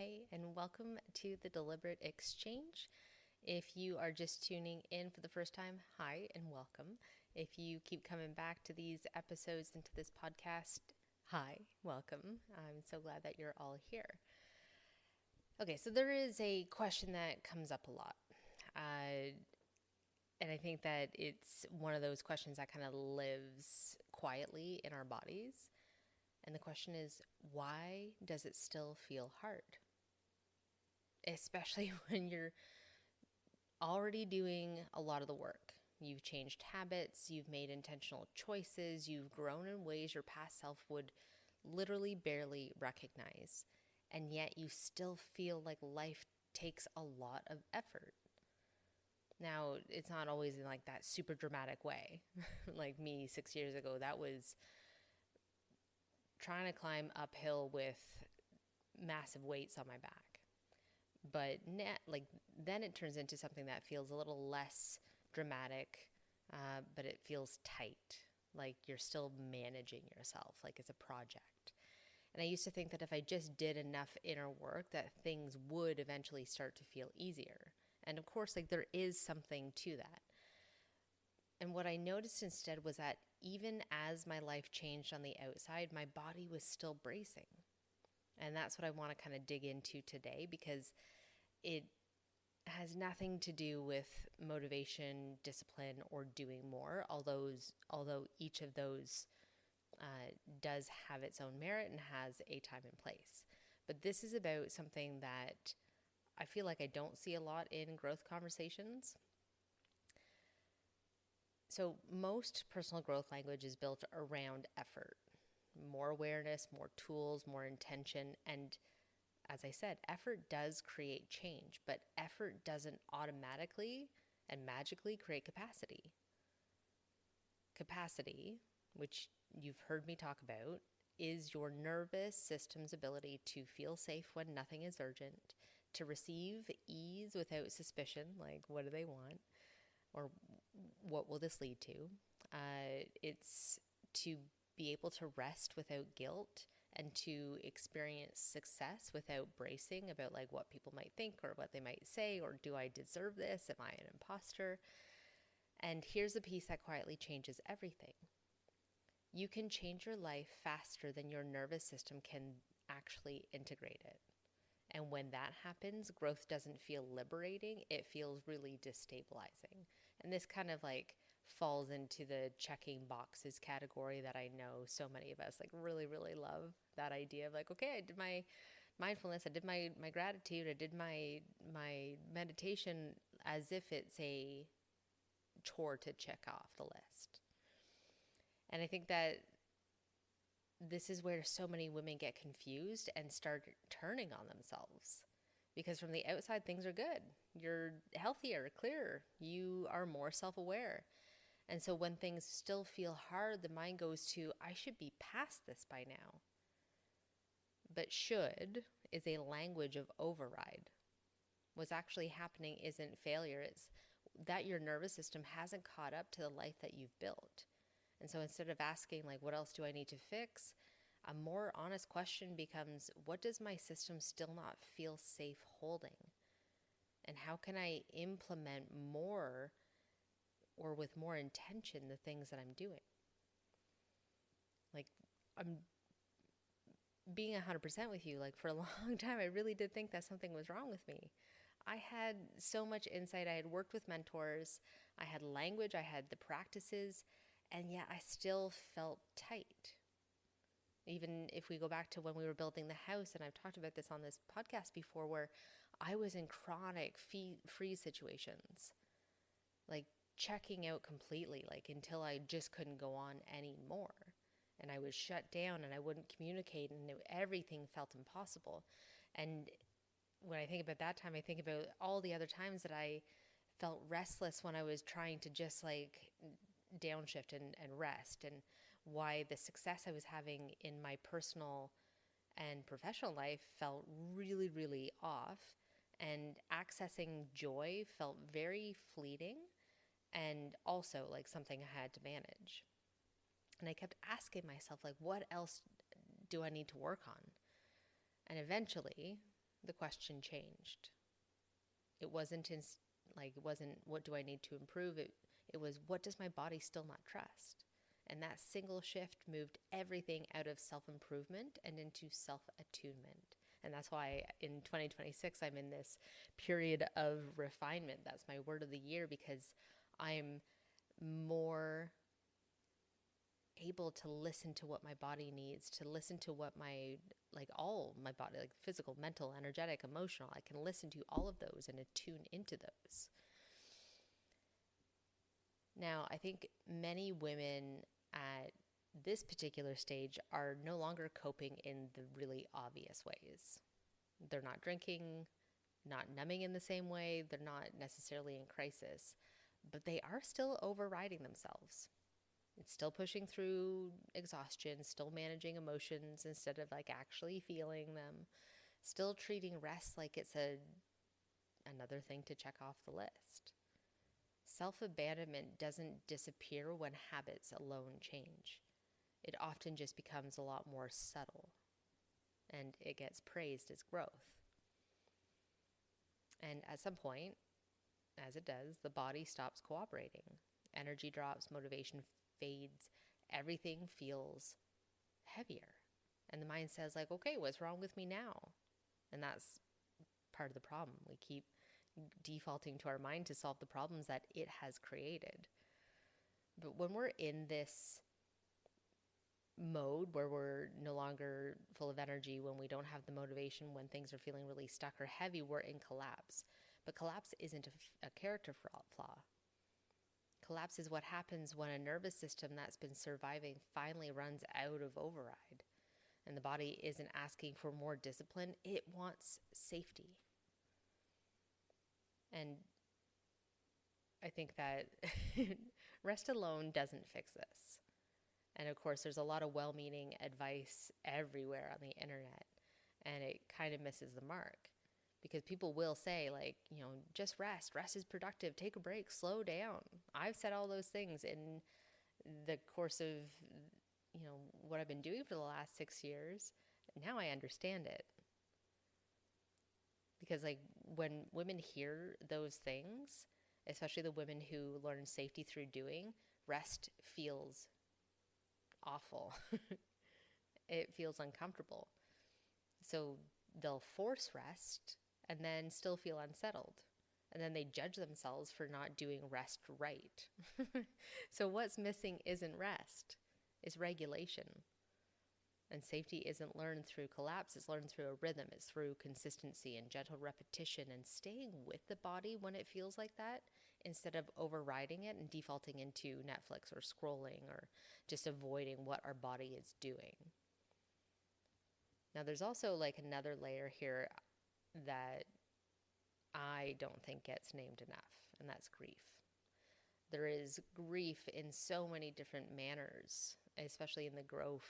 Hey, and welcome to the Deliberate Exchange. If you are just tuning in for the first time, hi and welcome. If you keep coming back to these episodes and to this podcast, hi, welcome. I'm so glad that you're all here. Okay, so there is a question that comes up a lot. And I think that it's one of those questions that kind of lives quietly in our bodies. And the question is, why does it still feel hard? Especially when you're already doing a lot of the work. You've changed habits, you've made intentional choices, you've grown in ways your past self would literally barely recognize. And yet you still feel like life takes a lot of effort. Now, it's not always in like that super dramatic way. Like me 6 years ago, that was trying to climb uphill with massive weights on my back. But then it turns into something that feels a little less dramatic, but it feels tight, like you're still managing yourself, like it's a project. And I used to think that if I just did enough inner work, that things would eventually start to feel easier. And of course, like there is something to that. And what I noticed instead was that even as my life changed on the outside, my body was still bracing. And that's what I want to kind of dig into today, because it has nothing to do with motivation, discipline, or doing more, although each of those does have its own merit and has a time and place. But this is about something that I feel like I don't see a lot in growth conversations. So most personal growth language is built around effort, more awareness, more tools, more intention. And as I said, effort does create change, but effort doesn't automatically and magically create capacity. Capacity, which you've heard me talk about, is your nervous system's ability to feel safe when nothing is urgent, to receive ease without suspicion, like what do they want, or what will this lead to? It's to be able to rest without guilt and to experience success without bracing about like what people might think or what they might say, or do I deserve this? Am I an imposter? And here's the piece that quietly changes everything. You can change your life faster than your nervous system can actually integrate it. And when that happens, growth doesn't feel liberating, it feels really destabilizing. And this kind of like falls into the checking boxes category that I know so many of us like really, really love. That idea of like, okay, I did my mindfulness, I did my gratitude, I did my meditation, as if it's a chore to check off the list. And I think that this is where so many women get confused and start turning on themselves. Because from the outside, things are good. You're healthier, clearer, you are more self aware. And so when things still feel hard, the mind goes to, I should be past this by now. But should is a language of override. What's actually happening isn't failure, it's that your nervous system hasn't caught up to the life that you've built. And so instead of asking, like, what else do I need to fix? A more honest question becomes, what does my system still not feel safe holding? And how can I implement more or with more intention the things that I'm doing? Like, I'm being 100% with you. Like, for a long time, I really did think that something was wrong with me. I had so much insight. I had worked with mentors, I had language, I had the practices, and yet I still felt tight. Even if we go back to when we were building the house, and I've talked about this on this podcast before, where I was in chronic freeze situations, like checking out completely, like until I just couldn't go on anymore. And I was shut down and I wouldn't communicate, and everything felt impossible. And when I think about that time, I think about all the other times that I felt restless when I was trying to just like downshift and rest, and why the success I was having in my personal and professional life felt really, really off. And accessing joy felt very fleeting and also like something I had to manage. And I kept asking myself, like, what else do I need to work on? And eventually, the question changed. It wasn't it wasn't what do I need to improve? It was what does my body still not trust? And that single shift moved everything out of self-improvement and into self-attunement. And that's why in 2026 I'm in this period of refinement. That's my word of the year, because I'm more able to listen to what my body needs, to listen to what all my body, like physical, mental, energetic, emotional. I can listen to all of those and attune into those. Now, I think many women at this particular stage are no longer coping in the really obvious ways. They're not drinking, not numbing in the same way, they're not necessarily in crisis, but they are still overriding themselves. It's still pushing through exhaustion, still managing emotions instead of actually feeling them, still treating rest like it's another thing to check off the list. Self-abandonment doesn't disappear when habits alone change. It often just becomes a lot more subtle, and it gets praised as growth. And at some point, as it does, the body stops cooperating. Energy drops, motivation fades, everything feels heavier. And the mind says okay, what's wrong with me now? And that's part of the problem. We keep defaulting to our mind to solve the problems that it has created. But when we're in this mode where we're no longer full of energy, when we don't have the motivation, when things are feeling really stuck or heavy, we're in collapse. But collapse isn't a character flaw. Collapse is what happens when a nervous system that's been surviving finally runs out of override. And the body isn't asking for more discipline, it wants safety. And I think that rest alone doesn't fix this. And of course, there's a lot of well-meaning advice everywhere on the internet, and it kind of misses the mark. Because people will say just rest. Rest is productive. Take a break. Slow down. I've said all those things in the course of, what I've been doing for the last 6 years. Now I understand it. Because when women hear those things, especially the women who learn safety through doing, rest feels awful. It feels uncomfortable. So they'll force rest and then still feel unsettled. And then they judge themselves for not doing rest right. So what's missing isn't rest, it's regulation. And safety isn't learned through collapse, it's learned through a rhythm. It's through consistency and gentle repetition and staying with the body when it feels like that, instead of overriding it and defaulting into Netflix or scrolling or just avoiding what our body is doing. Now there's also another layer here that I don't think gets named enough, and that's grief. There is grief in so many different manners, especially in the growth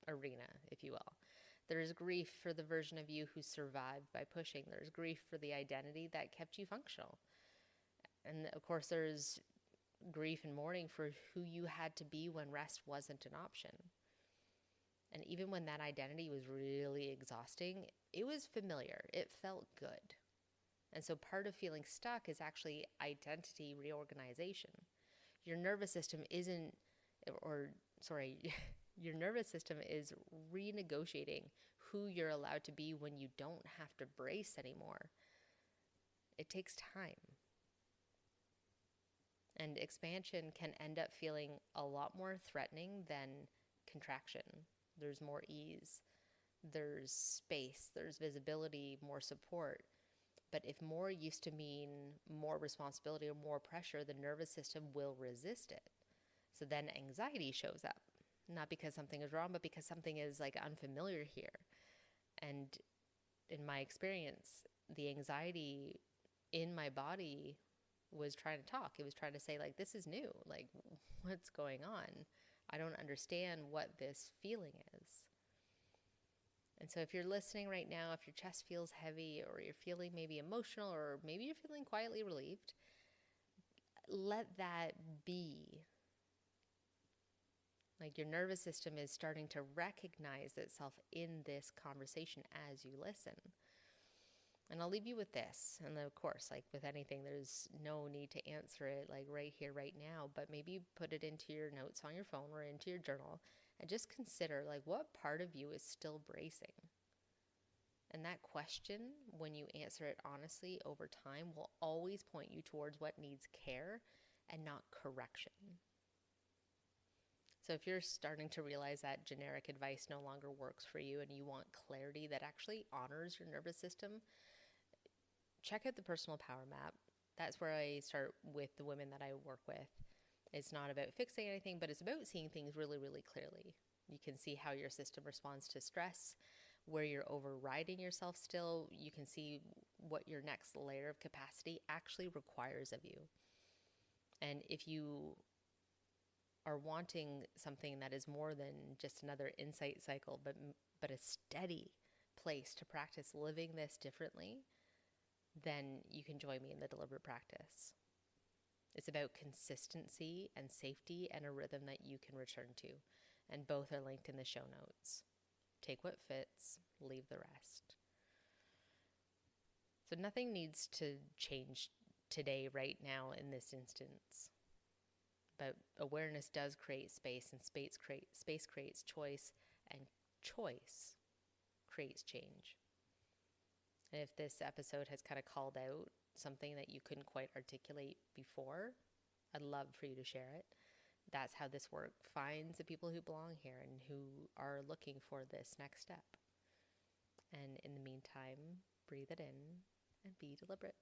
arena, if you will. There is grief for the version of you who survived by pushing. There's grief for the identity that kept you functional. And of course, there's grief and mourning for who you had to be when rest wasn't an option. And even when that identity was really exhausting, it was familiar. It felt good. And so part of feeling stuck is actually identity reorganization. Your nervous system your nervous system is renegotiating who you're allowed to be when you don't have to brace anymore. It takes time. And expansion can end up feeling a lot more threatening than contraction. There's more ease, there's space, there's visibility, more support. But if more used to mean more responsibility or more pressure, the nervous system will resist it. So then anxiety shows up, not because something is wrong, but because something is unfamiliar here. And in my experience, the anxiety in my body was trying to talk. It was trying to say this is new, what's going on? I don't understand what this feeling is. And so if you're listening right now, if your chest feels heavy, or you're feeling maybe emotional, or maybe you're feeling quietly relieved, let that be Like your nervous system is starting to recognize itself in this conversation as you listen. And I'll leave you with this. And of course, like with anything, there's no need to answer it like right here, right now, but maybe put it into your notes on your phone or into your journal and just consider like what part of you is still bracing. And that question, when you answer it honestly over time, will always point you towards what needs care and not correction. So if you're starting to realize that generic advice no longer works for you and you want clarity that actually honors your nervous system, check out the personal power map. That's where I start with the women that I work with. It's not about fixing anything, but it's about seeing things really, really clearly. You can see how your system responds to stress, where you're overriding yourself still. You can see what your next layer of capacity actually requires of you. And if you are wanting something that is more than just another insight cycle, but a steady place to practice living this differently, then you can join me in the deliberate practice. It's about consistency and safety and a rhythm that you can return to. And both are linked in the show notes. Take what fits, leave the rest. So nothing needs to change today, right now, in this instance. But awareness does create space, and space creates choice, and choice creates change. And if this episode has kind of called out something that you couldn't quite articulate before, I'd love for you to share it. That's how this work finds the people who belong here and who are looking for this next step. And in the meantime, breathe it in and be deliberate.